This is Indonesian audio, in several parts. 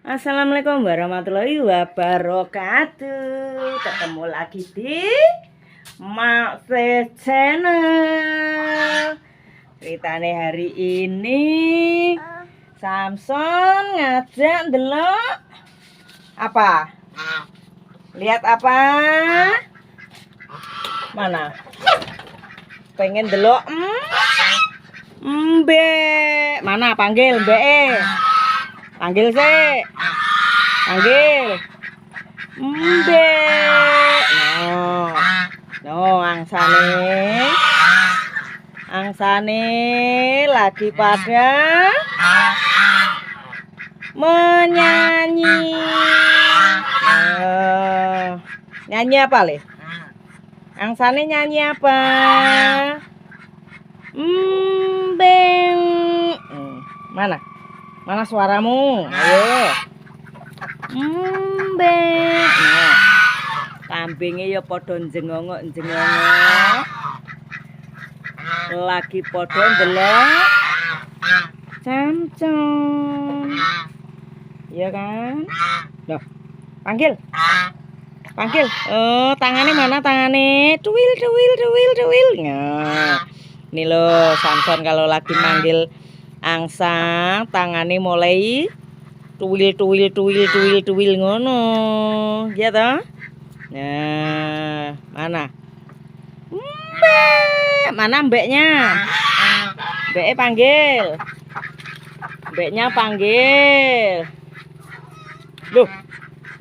Assalamualaikum warahmatullahi wabarakatuh. Ketemu lagi di Makse Channel. Ceritane hari ini Samson ngajak ndelok apa? Lihat apa? Mana? Pengen ndelok Mbek. Mana panggil Mbek? Panggil sih. Panggil. Mbek. No, angsane lagi pada menyanyi. Nyanyi apa, Le? Angsane nyanyi apa? Mbeng. Mana? Mana suaramu? Ayo. Mbeng. Nah, kambingnya ya podo njengongok. Lagi podo ndelok Samson. Iya kan? Loh, panggil. Panggil. Oh, tangannya mana tangannya? Tuwil. Nah, ini loh Samson kalau lagi manggil angsa, tangannya mulai tuwil ngono. Ya toh? Nah, mana? Mbek. Mana mbeknya? Mbeknya panggil. Mbeknya panggil. Loh.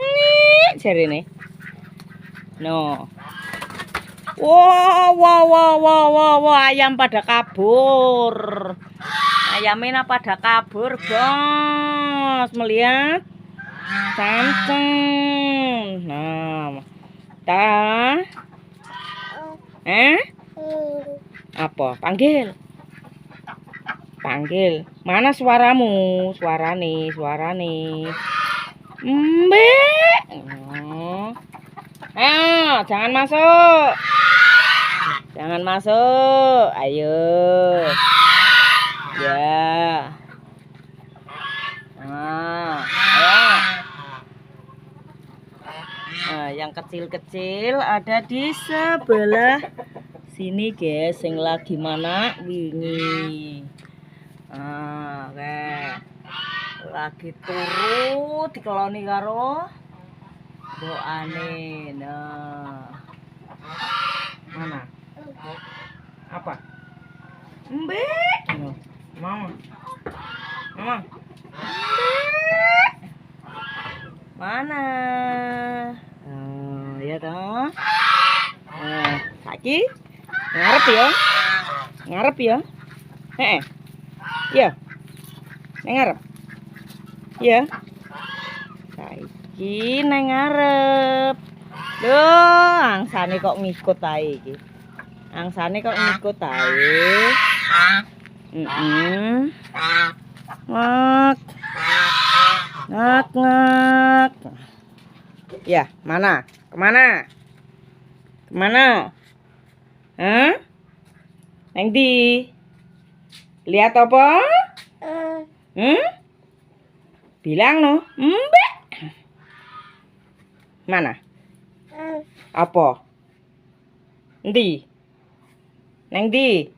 Ini cari nih. No. Wow, ayam pada kabur. Ayamnya pada kabur, bos. Melihat Samson. Nah, apa? Panggil. Mana suaramu? Suara nih. Mbek. Jangan masuk. Ayo. Ya. Nah, yang kecil-kecil ada di sebelah sini, guys. Yang lagi mana? Wingi. Lagi turu dikeloni karo doane. Nah. Mana? Apa? Mbek. Mama. Mbek. Mana? Ya toh. Saiki ngarep ya. Iya. Ngarep. Iya. Saiki nang ngarep. Loh, angsane kok ngikut ae iki. Ngak. Ya, mana? Kemana? Neng di? Lihat apa? Bilang no, mbek. Mana? Apa? Ndi? Neng di?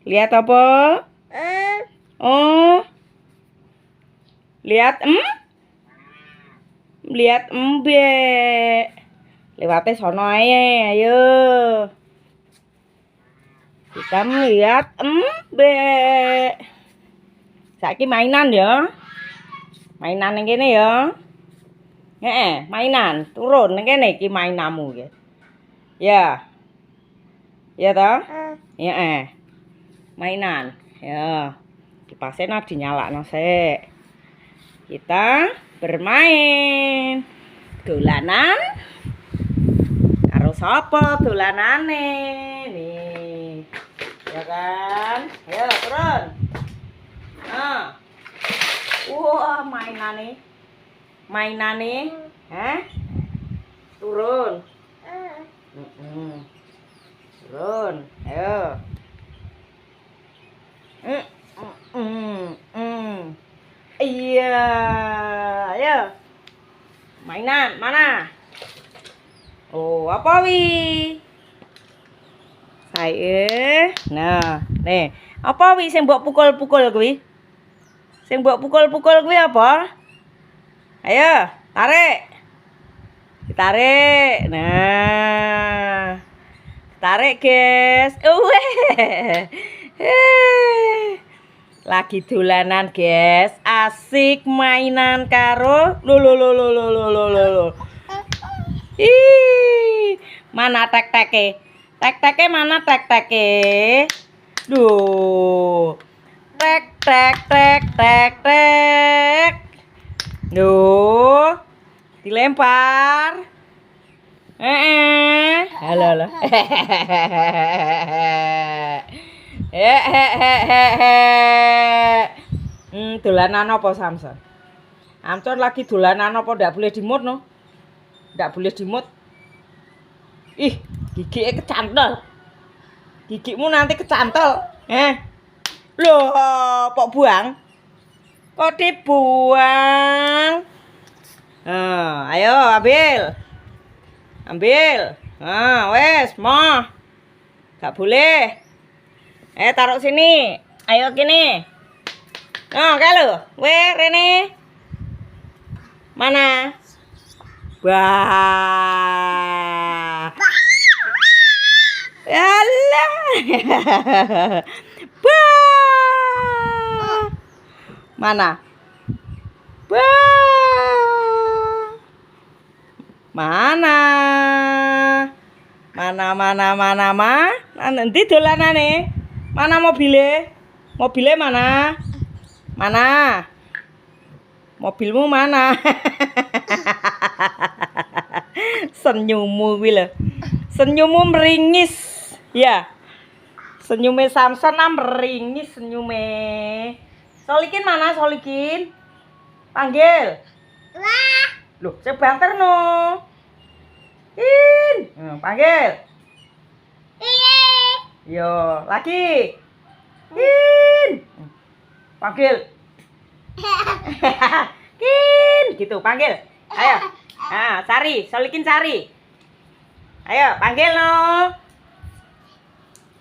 Lihat apa? Oh. Lihat lihat mbek. Lewate sono ae, ayo. Kita melihat mbek. Saiki mainan ya. Mainan ning kene ya. Mainan, turun ning kene iki mainanmu iki. Ya. Ya toh? Ya. Mainan. Ya. Kipasen dinyalakno sik. Kita bermain. Dolanan. Karo sapa dolanane? Nih. Ya kan? Ayo turun. Wah, mainane. Turun. Turun. Ayo. Iya. Ayo. Mainan mana? Oh, apa wi? Saya. Nah, nih. Apa wi sing mbok pukul-pukul kuwi? Sing mbok pukul-pukul kuwi apa? Ayo, tarik. Ditarik. Nah. Tarik, guys. Lagi dolanan, guys. Asik mainan karo lo. Ih, mana tek-teke? Tek-teke mana tek-teke? Duh. Tek. Duh. Dilempar. Halo. Dolanan apa Samson? Amcon lagi dolanan apa ndak boleh dimut no? Ndak boleh dimut. Ih, giginya kecantol. Gigimu nanti kecantol. Loh, kok buang? Kok dibuang? Ayo ambil. Wes, mau. Gak boleh. Taruh sini. Ayo gini. Kalau. Rene. Mana? Wah. Alah. Bah. Mana? Mana? Nanti dolanane. Mana mobilnya? Mobilnya mana? Mana? Mobilmu mana? Senyummu wile. Senyummu meringis. Ya. Senyumnya Samson meringis senyumnya. Solikin mana Solikin? Panggil. Loh, saya banter no. Panggil. Yo, lagi. Panggil. Gitu, panggil. Ayo. Sari, Solikin Sari. Ayo, panggil no.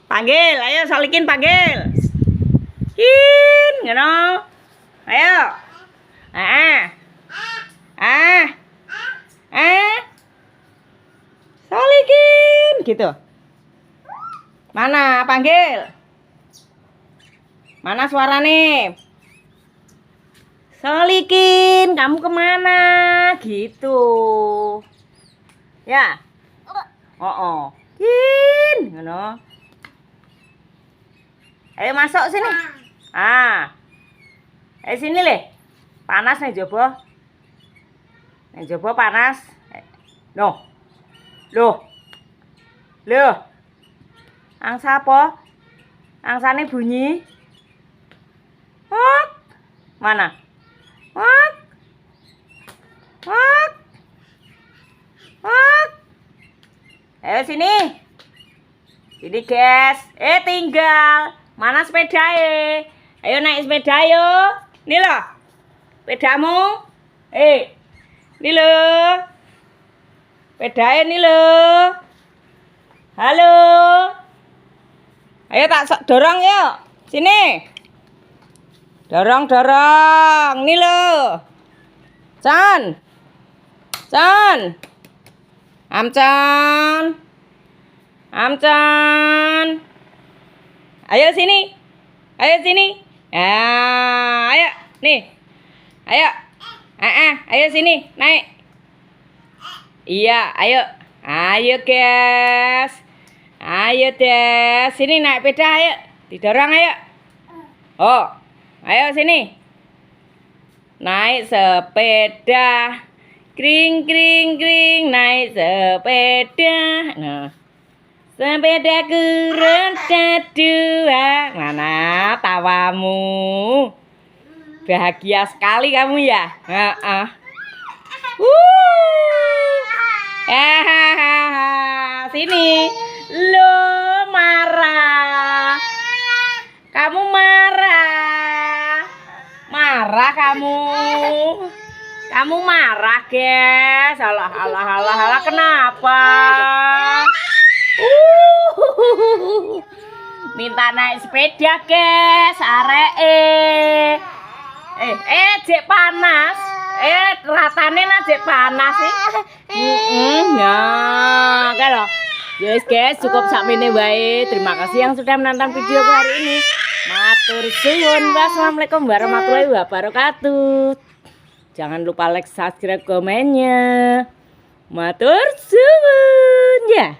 Panggil, ayo Solikin panggil. Ngono. Ayo. Solikin gitu. Mana panggil? Mana suarane? Solikin, kamu kemana? Gitu. Ya. Ngono. Ayo masuk sini. Sini le. Panas nih jobo. Nih jobo panas. Loh. Angsa apa? Angsane bunyi. Mana? Ayo sini. Sini guys. Tinggal. Mana sepeda Ayo naik sepeda yo. Nih loh. Sepedamu. Nih loh. Sepeda nih loh. Halo. Ayo tak dorong yuk. Sini. Dorong. Nih loh. Chan. Amcan. Ayo sini. Ayo. Nih. Ayo. Ayo sini. Naik. Iya, ayo. Ayo guys. Ayo deh. Sini naik sepeda ayo. Didorong ayo. Ayo sini. Naik sepeda. Kring. Naik sepeda. Nah. Sepeda roda 2. Mana tawamu? Bahagia sekali kamu ya? Sini. Lo marah. Kamu marah. marah kamu. Kamu marah, guys. Alah, kenapa? Minta naik sepeda, guys. Areke. Jek panas. Ratane jek panas sih. Ya, kalau guys, cukup sakmene wae. Terima kasih yang sudah menonton video hari ini. Matur suwun. Wassalamualaikum warahmatullahi wabarakatuh. Jangan lupa like, subscribe, komennya. Matur suwun ya.